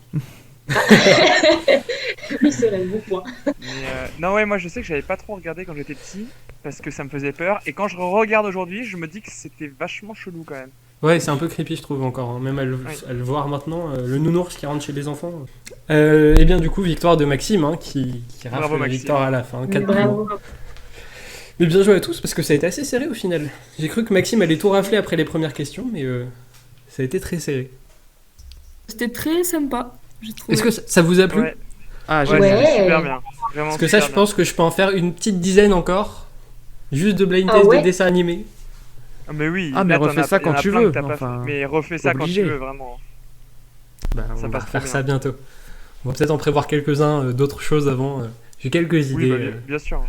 Oui, c'est vrai, bon point. Mais, non, ouais, moi je sais que j'avais pas trop regardé quand j'étais petit parce que ça me faisait peur. Et quand je regarde aujourd'hui, je me dis que c'était vachement chelou quand même. Ouais, c'est un peu creepy, je trouve, encore. Hein. Même à le voir maintenant, le nounours qui rentre chez les enfants. Et bien, du coup, victoire de Maxime, hein, qui rafle Bravo, la Maxime. victoire à la fin. 4 points. Bravo. Mais bien joué à tous, parce que ça a été assez serré au final. J'ai cru que Maxime allait tout rafler après les premières questions, mais ça a été très serré. C'était très sympa, j'ai trouvé. Est-ce que ça vous a plu? Ouais, Ah, ouais, génial. c'était super bien. Vraiment Parce que ça, super je pense que je peux en faire une petite dizaine encore. Juste de blind Ah test ouais de dessins animés. bien. Ah, mais oui, Ah, mais là, t'en refais as- ça il y en quand a tu plein veux, que t'as pas enfin, fait. Mais refais ça quand obligé. tu veux, vraiment. Bah, on Ça va passe trop faire bien. ça bientôt. On va peut-être en prévoir quelques-uns d'autres choses avant. J'ai quelques Oui, idées. bah, bien sûr.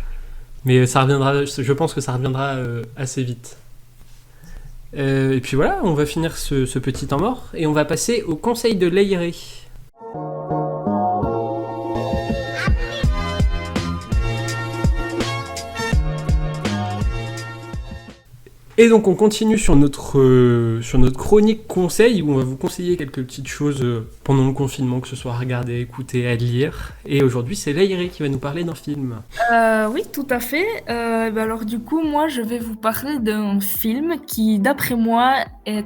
Mais ça reviendra, je pense que ça reviendra assez vite. Et puis voilà, on va finir ce petit temps mort et on va passer au conseil de Leiré. Et donc on continue sur notre chronique conseil où on va vous conseiller quelques petites choses pendant le confinement, que ce soit à regarder, écouter, à lire. Et aujourd'hui c'est Leiré qui va nous parler d'un film. Oui, tout à fait. Alors du coup, moi, je vais vous parler d'un film qui, d'après moi, est,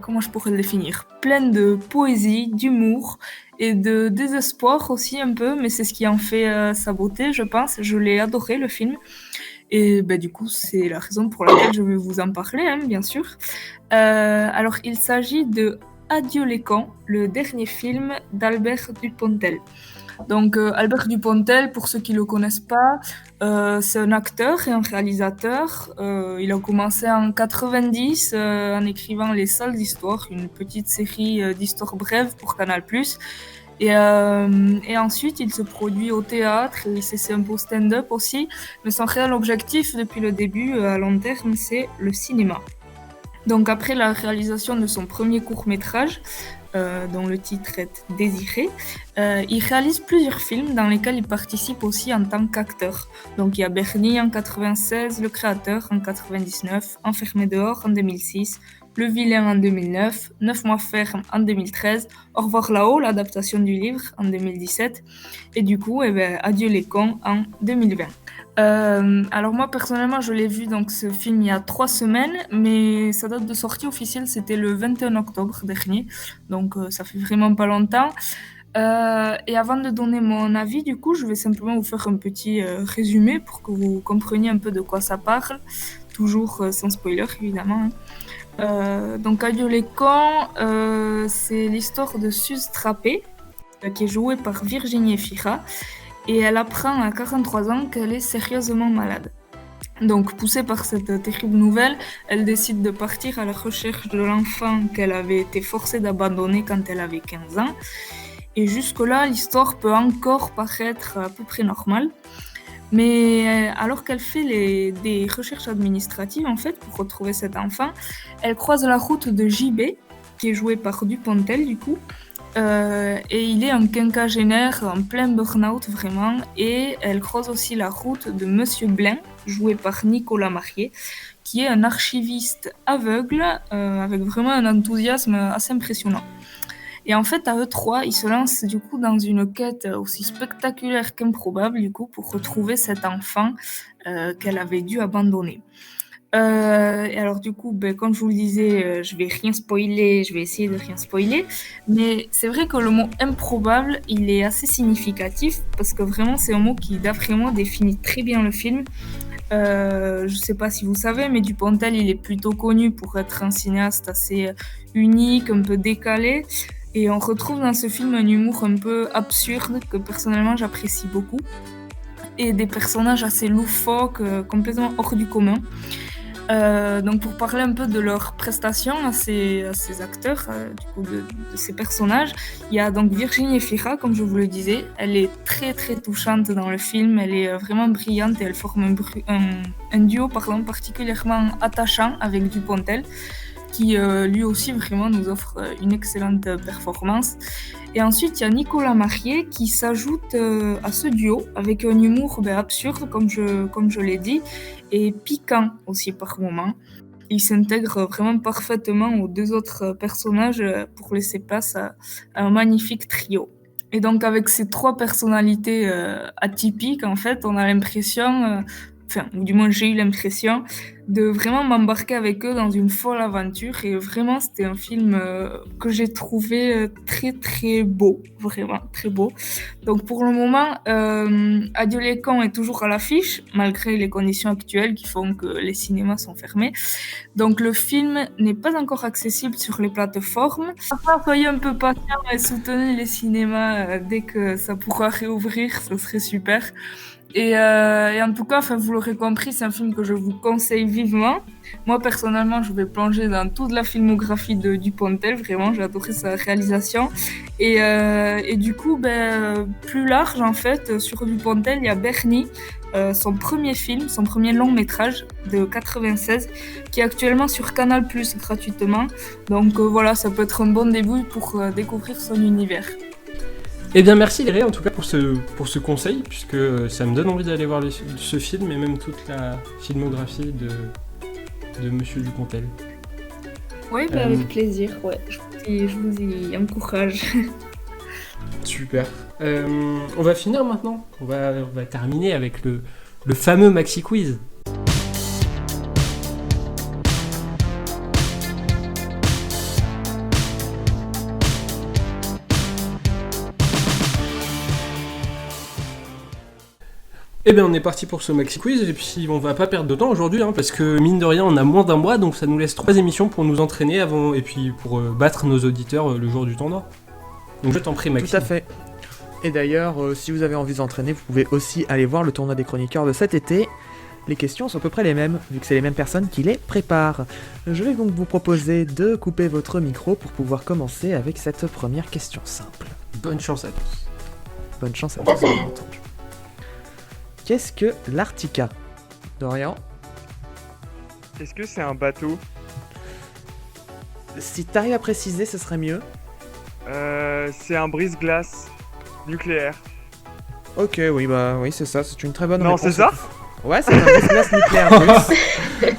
comment je pourrais le définir, plein de poésie, d'humour et de désespoir aussi un peu, mais c'est ce qui en fait sa beauté, je pense. Je l'ai adoré, le film. Et du coup, c'est la raison pour laquelle je vais vous en parler, hein, bien sûr. Alors, il s'agit de Adieu les camps, le dernier film d'Albert Dupontel. Donc, Albert Dupontel, pour ceux qui ne le connaissent pas, c'est un acteur et un réalisateur. Il a commencé en 90 en écrivant Les Salles d'Histoire, une petite série d'histoires brèves pour Canal+. Et ensuite, il se produit au théâtre, il s'essaie un peu au stand-up aussi. Mais son réel objectif, depuis le début, à long terme, c'est le cinéma. Donc, après la réalisation de son premier court-métrage, dont le titre est Désiré, il réalise plusieurs films dans lesquels il participe aussi en tant qu'acteur. Donc il y a Bernie en 96, Le Créateur en 99, Enfermé dehors en 2006, Le Vilain en 2009, 9 mois ferme en 2013, Au revoir là-haut, l'adaptation du livre en 2017, et du coup, Adieu les cons en 2020. Alors moi personnellement je l'ai vu donc ce film il y a 3 semaines, mais sa date de sortie officielle c'était le 21 octobre dernier, donc ça fait vraiment pas longtemps. Et avant de donner mon avis, du coup je vais simplement vous faire un petit résumé pour que vous compreniez un peu de quoi ça parle, toujours sans spoiler évidemment. Donc Adieu les cons, c'est l'histoire de Suze Trappé, qui est jouée par Virginie Efira. Et elle apprend à 43 ans qu'elle est sérieusement malade. Donc, poussée par cette terrible nouvelle, elle décide de partir à la recherche de l'enfant qu'elle avait été forcée d'abandonner quand elle avait 15 ans. Et jusque-là, l'histoire peut encore paraître à peu près normale. Mais alors qu'elle fait des recherches administratives, en fait, pour retrouver cet enfant, elle croise la route de JB, qui est joué par Dupontel, du coup. Et il est un quinquagénaire en plein burn-out vraiment, et elle croise aussi la route de Monsieur Blain, joué par Nicolas Marié, qui est un archiviste aveugle avec vraiment un enthousiasme assez impressionnant. Et en fait, à eux trois, ils se lancent du coup dans une quête aussi spectaculaire qu'improbable du coup pour retrouver cet enfant qu'elle avait dû abandonner. Et alors du coup, comme je vous le disais, je vais rien spoiler, je vais essayer de rien spoiler, mais c'est vrai que le mot improbable, il est assez significatif parce que vraiment c'est un mot qui, d'après moi, définit très bien le film. Je sais pas si vous savez, mais Dupontel, il est plutôt connu pour être un cinéaste assez unique, un peu décalé, et on retrouve dans ce film un humour un peu absurde que personnellement j'apprécie beaucoup, et des personnages assez loufoques, complètement hors du commun. Donc pour parler un peu de leurs prestations à ces acteurs, du coup de ces personnages, il y a donc Virginie Efira, comme je vous le disais. Elle est très très touchante dans le film, elle est vraiment brillante et elle forme un duo particulièrement attachant avec Dupontel, qui lui aussi vraiment nous offre une excellente performance. Et ensuite, il y a Nicolas Marié qui s'ajoute à ce duo avec un humour absurde, comme je l'ai dit, et piquant aussi par moments. Il s'intègre vraiment parfaitement aux deux autres personnages pour laisser place à un magnifique trio. Et donc avec ces trois personnalités atypiques, en fait, on a l'impression, ou du moins j'ai eu l'impression, de vraiment m'embarquer avec eux dans une folle aventure. Et vraiment, c'était un film que j'ai trouvé très très beau, vraiment très beau. Donc pour le moment, Adieu les cons est toujours à l'affiche, malgré les conditions actuelles qui font que les cinémas sont fermés. Donc le film n'est pas encore accessible sur les plateformes. Enfin, soyez un peu patients et soutenez les cinémas dès que ça pourra réouvrir, ce serait super. Et en tout cas, vous l'aurez compris, c'est un film que je vous conseille vivement. Moi, personnellement, je vais plonger dans toute la filmographie de Dupontel. Vraiment, j'ai adoré sa réalisation. Et du coup, plus large, en fait, sur Dupontel, il y a Bernie, son premier film, son premier long métrage de 96, qui est actuellement sur Canal+ gratuitement. Donc voilà, ça peut être un bon début pour découvrir son univers. Eh bien merci Léré en tout cas pour ce conseil, puisque ça me donne envie d'aller voir ce film et même toute la filmographie de Monsieur Dupontel. Oui, avec plaisir, ouais. Je vous y encourage. Super. On va finir maintenant. On va terminer avec le fameux Maxi Quiz. Eh bien on est parti pour ce Maxi Quiz et puis on va pas perdre de temps aujourd'hui parce que mine de rien on a moins d'un mois, donc ça nous laisse 3 émissions pour nous entraîner avant et puis pour battre nos auditeurs le jour du tournoi. Donc je t'en prie Maxi. Tout à fait. Et d'ailleurs si vous avez envie de vous entraîner, vous pouvez aussi aller voir le tournoi des chroniqueurs de cet été. Les questions sont à peu près les mêmes, vu que c'est les mêmes personnes qui les préparent. Je vais donc vous proposer de couper votre micro pour pouvoir commencer avec cette première question simple. Bonne chance à tous. Bonne chance à tous, bien entendu. Qu'est-ce que l'Arctica, Dorian? Est-ce que c'est un bateau? Si t'arrives à préciser, ce serait mieux. C'est un brise-glace nucléaire. Ok, oui, c'est ça, c'est une très bonne réponse. Non, c'est ça? Ouais, c'est un brise-glace nucléaire russe.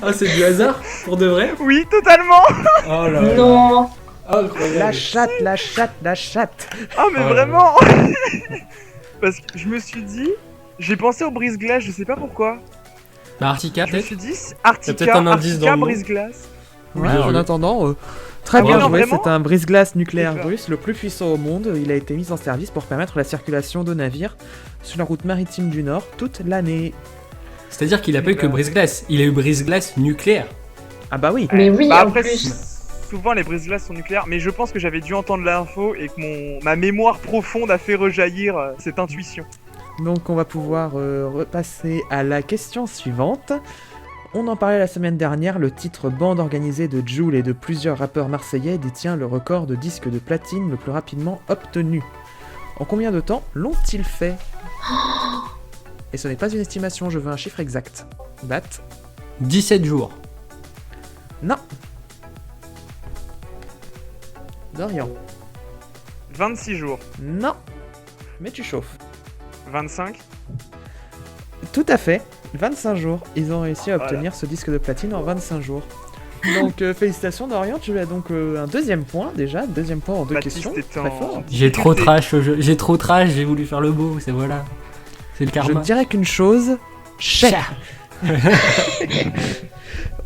Ah, c'est du hasard? Pour de vrai? Oui, totalement. Oh là là. Non. Incroyable. La chatte. Ah, mais Oh là vraiment. Parce que je me suis dit... J'ai pensé au brise-glace, je sais pas pourquoi. Bah Arctica Je me peut-être? suis dit Y a peut-être un indice dans le nom. brise-glace. Ouais, Bien en joué. attendant, très Ah bien oui, non, joué, vraiment c'est un brise-glace nucléaire D'accord. russe, le plus puissant au monde. Il a été mis en service pour permettre la circulation de navires sur la route maritime du Nord toute l'année. C'est-à-dire qu'il a pas eu que brise-glace, il a eu brise-glace nucléaire. Ah bah oui. Mais oui, Bah en après, plus. souvent les brise-glaces sont nucléaires, mais je pense que j'avais dû entendre l'info et que ma mémoire profonde a fait rejaillir cette intuition. Donc on va pouvoir repasser à la question suivante. On en parlait la semaine dernière, le titre Bande organisée de Jul et de plusieurs rappeurs marseillais détient le record de disque de platine le plus rapidement obtenu. En combien de temps l'ont-ils fait? Et ce n'est pas une estimation, je veux un chiffre exact. Bat? 17 jours. Non. Dorian? 26 jours. Non. Mais tu chauffes. 25. Tout à fait. 25 jours. Ils ont réussi à Voilà. obtenir ce disque de platine en 25 jours. Donc félicitations Dorian, tu as donc un deuxième point déjà, deuxième point en deux Baptiste questions. est Très en fort. J'ai trop difficulté. trash au jeu. J'ai trop trash, j'ai voulu faire le beau, c'est voilà. C'est le Je ne karma. dirais qu'une chose, chèque.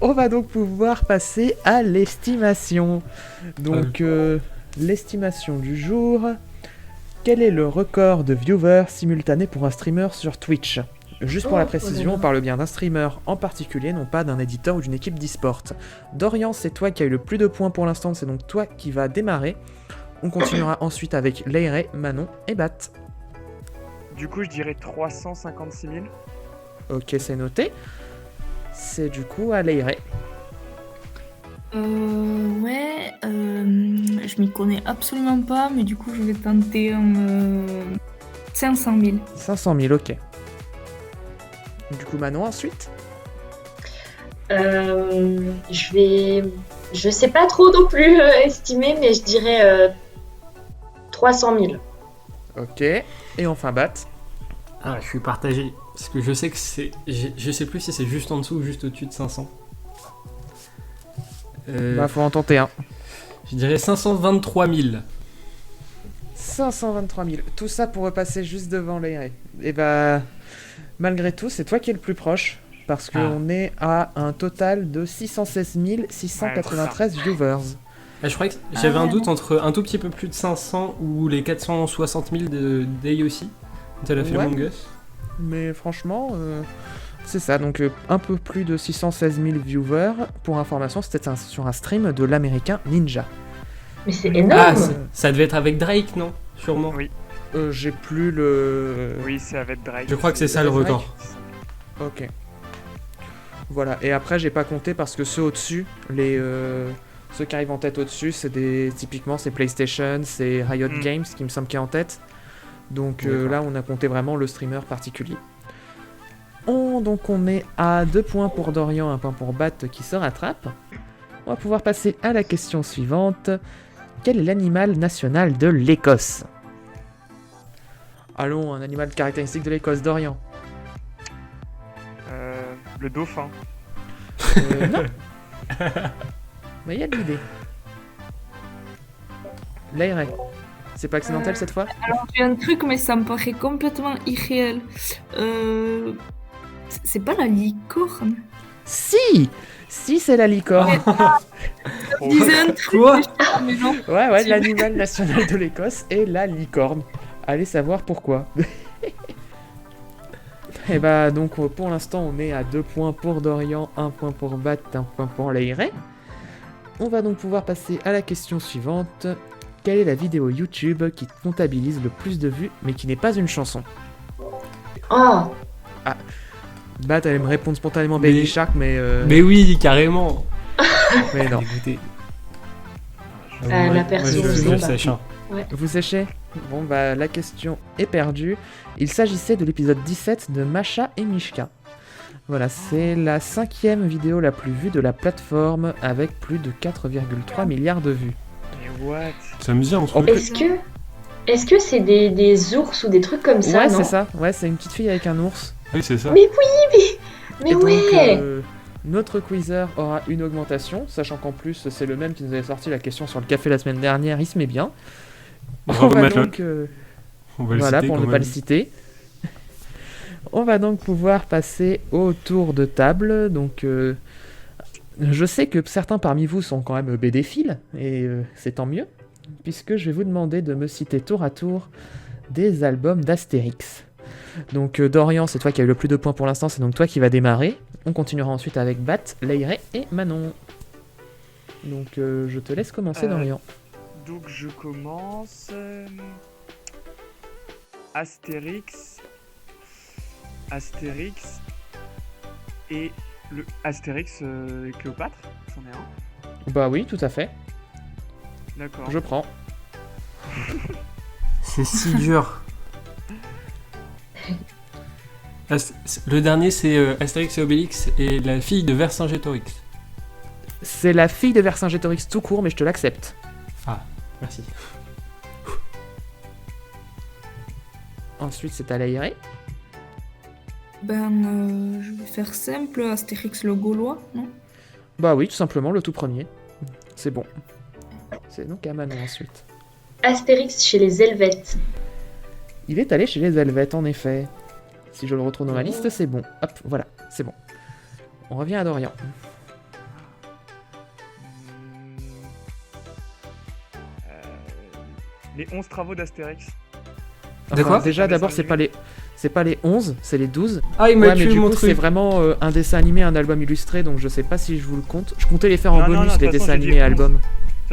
On va donc pouvoir passer à l'estimation. Donc l'estimation du jour. Quel est le record de viewers simultanés pour un streamer sur Twitch? Juste pour la précision, on parle bien d'un streamer en particulier, non pas d'un éditeur ou d'une équipe d'e-sport. Dorian, c'est toi qui as eu le plus de points pour l'instant, c'est donc toi qui vas démarrer. On continuera ensuite avec Leire, Manon et Bat. Du coup, je dirais 356 000. Ok, c'est noté. C'est du coup à Leire. Ouais, je m'y connais absolument pas, mais du coup, je vais tenter un 500 000. 500 000, ok. Du coup, Manon ensuite. Je sais pas trop non plus estimer, mais je dirais 300 000. Ok. Et enfin Bat. Ah, je suis partagé. Parce que je sais que c'est. Je sais plus si c'est juste en dessous ou juste au-dessus de 500. Bah, faut en tenter un. Je dirais 523 000. 523 000. Tout ça pour repasser juste devant Leire. Et bah, malgré tout, c'est toi qui es le plus proche. Parce qu'on est à un total de 616 693 viewers. Ah, je croyais que j'avais un doute entre un tout petit peu plus de 500 ou les 460 000 de Day aussi. Quand elle a fait Ouais. Among Us. Mais franchement, c'est ça. Donc un peu plus de 616 000 viewers. Pour information, c'était sur un stream de l'américain Ninja. Mais c'est Ah, énorme. ça devait être avec Drake, non? Sûrement. Oui. J'ai plus le... Oui, c'est avec Drake. Je crois que c'est ça le Drake. record. Ok. Voilà, et après j'ai pas compté parce que ceux au-dessus, ceux qui arrivent en tête au-dessus, typiquement c'est PlayStation, c'est Riot Games qui me semble qui est en tête. Donc D'accord. là on a compté vraiment le streamer particulier. Donc on est à 2 points pour Dorian, 1 point pour Bat qui se rattrape. On va pouvoir passer à la question suivante. Quel est l'animal national de l'Écosse? Allons, un animal caractéristique de l'Écosse, Dorian. Le dauphin. Non. Mais il y a de l'idée. Leire. C'est pas accidentel cette fois? Alors, j'ai un truc, mais ça me paraît complètement irréel. C'est pas la licorne? Si, c'est la licorne. Je disais un truc, Quoi? mais non. Ouais, l'animal national de l'Écosse est la licorne. Allez savoir pourquoi. Et bah donc pour l'instant on est à 2 points pour Dorian, 1 point pour Bat, 1 point pour Leire. On va donc pouvoir passer à la question suivante. Quelle est la vidéo YouTube qui comptabilise le plus de vues mais qui n'est pas une chanson? Oh, Bat allait me répondre spontanément Baby Mais- Shark mais... Mais oui, carrément. mais non. Dégoûté. la perso, je c'est sèche, hein. Vous séchez? Bon bah la question est perdue. Il s'agissait de l'épisode 17 de Masha et Mishka. Voilà, c'est la 5e vidéo la plus vue de la plateforme avec plus de 4,3 milliards de vues. Mais what? Ça me dit un truc. est-ce que c'est des ours ou des trucs comme ça, Ouais, non? c'est ça. Ouais, c'est une petite fille avec un ours. Oui, c'est ça. Mais oui, mais Et donc, ouais. notre quizzer aura une augmentation, sachant qu'en plus c'est le même qui nous avait sorti la question sur le café la semaine dernière, il se met bien. Bravo, On va Matlock. donc, On va le voilà, citer pour quand ne pas même. le citer. On va donc pouvoir passer au tour de table. Donc, je sais que certains parmi vous sont quand même BD-philes, et c'est tant mieux, puisque je vais vous demander de me citer tour à tour des albums d'Astérix. Donc, Dorian, c'est toi qui as eu le plus de points pour l'instant, c'est donc toi qui vas démarrer. On continuera ensuite avec Bat, Leire et Manon. Donc, je te laisse commencer, Dorian. Donc je commence. Astérix et le Astérix et Cléopâtre, c'en est un. Bah oui, tout à fait. D'accord. Je prends. C'est si dur. Le dernier, c'est Astérix et Obélix et la fille de Vercingétorix. C'est la fille de Vercingétorix tout court, mais je te l'accepte. Ah, merci. Ensuite, c'est à Leire. Je vais faire simple, Astérix le Gaulois, non? Bah oui, tout simplement, le tout premier. C'est bon. C'est donc à Manon ensuite. Astérix chez les Helvètes. Il est allé chez les Helvètes, en effet. Si je le retrouve dans ma liste, c'est bon. Hop, voilà, c'est bon. On revient à Dorian. Les 11 travaux d'Astérix. De quoi Déjà, Un d'abord, dessin c'est pas les 11, c'est les 12. Ah, il m'a Ouais, mais tué du mon coup, c'est truc. vraiment un dessin animé, un album illustré, donc je sais pas si je vous le compte. Je comptais les faire en Non, non, bonus, non, de les toute façon, dessins j'ai dit animés et 11. albums. De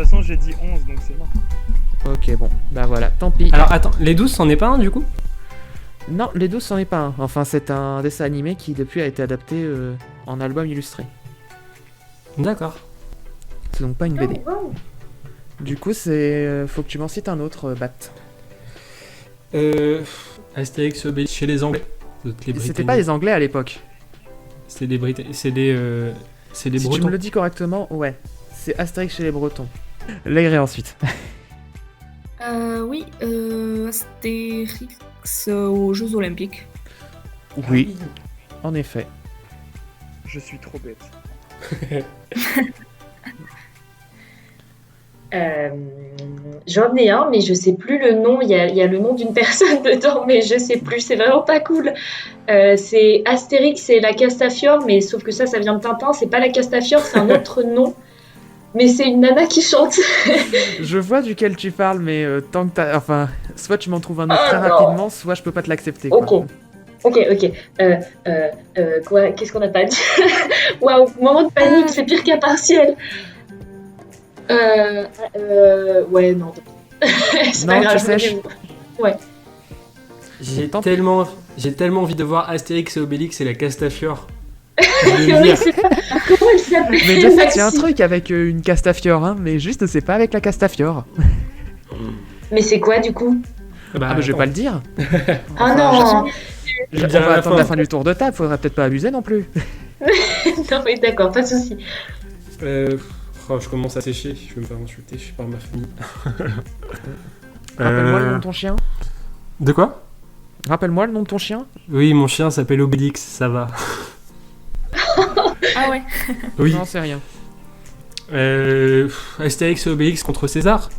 toute façon, j'ai dit 11, donc c'est mort. Ok, bon, bah voilà, tant pis. Alors attends, les 12, c'en est pas un du coup? Non, les 12, c'en est pas un. Enfin, c'est un dessin animé qui, depuis, a été adapté en album illustré. D'accord. C'est donc pas une BD. Oh, wow. Du coup, c'est. Faut que tu m'en cites un autre, Bat. Astérix Obélix chez les Anglais. Les C'était Britanniques. pas les Anglais à l'époque. C'est des Britanniques. C'est des Si tu Bretons. me le dis correctement, ouais. C'est Astérix chez les Bretons. L'agré ensuite. Oui, Astérix aux Jeux Olympiques. Oui, en effet. Je suis trop bête. J'en ai un, mais je sais plus le nom. Il y a le nom d'une personne dedans, mais je sais plus. C'est vraiment pas cool. C'est Astérix et la Castafiore, mais sauf que ça vient de Tintin. C'est pas la Castafiore, c'est un autre nom. Mais c'est une nana qui chante. Je vois duquel tu parles, mais tant que t'as. Enfin, soit tu m'en trouves un autre Ah, très non. rapidement, soit je peux pas te l'accepter. Quoi. Ok. Quoi, qu'est-ce qu'on n'a pas dit? Waouh, moment de panique, c'est pire qu'un partiel. Ouais, non. C'est pas Non, grave, tu je me sèches. débrouille. J'ai Tant pis. tellement envie de voir Astérix et Obélix et la Castafiore. Oui, c'est pas... Comment elle s'appelle? Mais de fait, il y a un Maxime truc avec une Castafiore, hein, mais juste c'est pas avec la Castafiore. Mais c'est quoi du coup? Ah bah je vais pas le dire. Ah non. Je le On dirai à va la attendre la fin. fin du tour de table, faudrait peut-être pas abuser non plus. Non mais d'accord, pas de souci. Je commence à sécher, je vais me faire insulter, je suis par ma famille. Rappelle-moi le nom de ton chien. De quoi? Rappelle-moi le nom de ton chien. Oui, mon chien s'appelle Obélix, ça va. Ah ouais. Oui. Non, c'est rien. Astérix et Obélix contre César.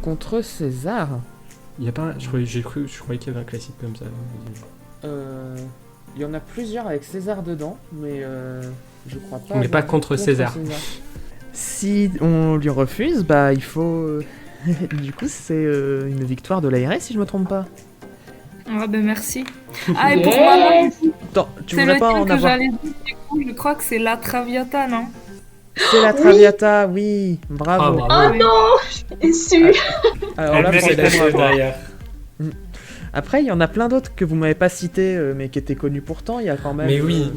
Contre César. Il y a pas, je croyais qu'il y avait un classique comme ça. Il y en a plusieurs avec César dedans, mais je crois pas. Mais pas avoir contre César. Si on lui refuse, bah il faut. Du coup, c'est une victoire de l'ARS si je me trompe pas. Ah ben merci. Ah et pour moi, Attends, tu c'est voudrais le pas film en que avoir. j'allais dire du coup, je crois que c'est La Traviata, non? C'est la Traviata, oui, bravo. Ah, Oh non, je suis déçue. Alors là, Elle vous mérite allez d'être voir. derrière. Après, il y en a plein d'autres que vous m'avez pas cités, mais qui étaient connus pourtant. Il y a quand même. Mais oui,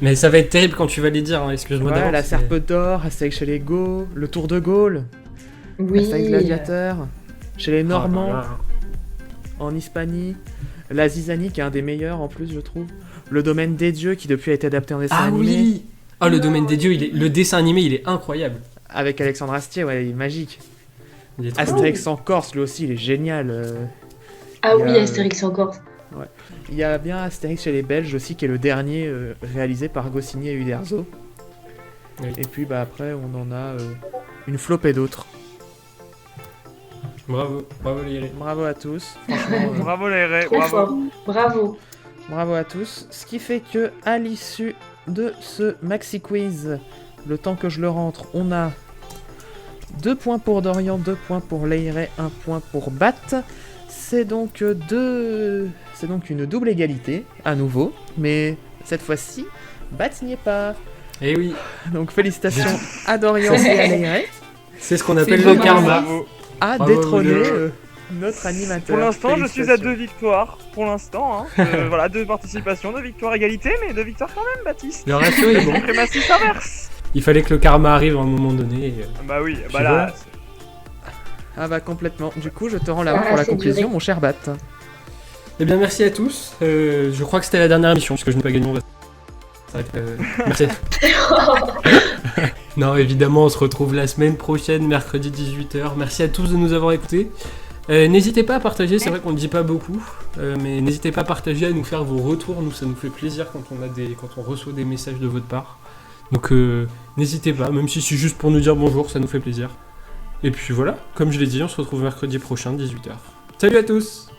mais ça va être terrible quand tu vas les dire, hein, excuse-moi Voilà, d'avance. la mais- Serpe d'Or, Astérix chez les Gauls, le Tour de Gaulle, Oui. Astérix Gladiateur, chez les Oh là Normands, là. en Hispanie, la Zizanie qui est un des meilleurs en plus, je trouve. Le Domaine des Dieux qui depuis a été adapté en dessin Ah animé. oui. Ah, le domaine des dieux, le dessin animé, il est incroyable. Avec Alexandre Astier, ouais, il est magique. Il est trop Astérix en Corse, lui aussi, il est génial. Ah il y oui, a- Astérix encore. Il y a bien Astérix chez les Belges aussi, qui est le dernier réalisé par Goscinny et Uderzo. Oui. Et puis bah, après, on en a une flopée d'autres. Bravo, bravo les gars. Bravo à tous. Franchement, Bravo la RA, Trop bravo. fort. Bravo. bravo à tous. Ce qui fait que à l'issue de ce maxi quiz, le temps que je le rentre, on a 2 points pour Dorian, 2 points pour Leire, 1 point pour Bat. C'est donc une double égalité à nouveau, mais cette fois-ci, Bat n'y est pas. Eh oui, Donc félicitations à Dorian et à Leire c'est ce qu'on appelle C'est le vraiment karma. Bravo. à Bravo, détrôner Léo. notre animateur. Pour l'instant, je suis à Félicitations. 2 victoires. Pour l'instant, hein. Voilà, 2 participations, 2 victoires égalité, mais 2 victoires quand même, Baptiste. Le ratio est bon. Suprématie s'inverse. Il fallait que le karma arrive à un moment donné. Bah oui, bah voilà. là. Ah bah complètement. Du coup, je te rends la main Ah, pour la c'est conclusion, duré. mon cher Bat. Eh bien, merci à tous. Je crois que c'était la dernière émission, parce que je n'ai pas gagné. Merci. Non, évidemment, on se retrouve la semaine prochaine, mercredi 18h. Merci à tous de nous avoir écoutés. N'hésitez pas à partager, c'est vrai qu'on ne dit pas beaucoup, mais n'hésitez pas à partager, à nous faire vos retours, nous ça nous fait plaisir quand on reçoit des messages de votre part. Donc n'hésitez pas, même si c'est juste pour nous dire bonjour, ça nous fait plaisir. Et puis voilà, comme je l'ai dit, on se retrouve mercredi prochain, 18h. Salut à tous!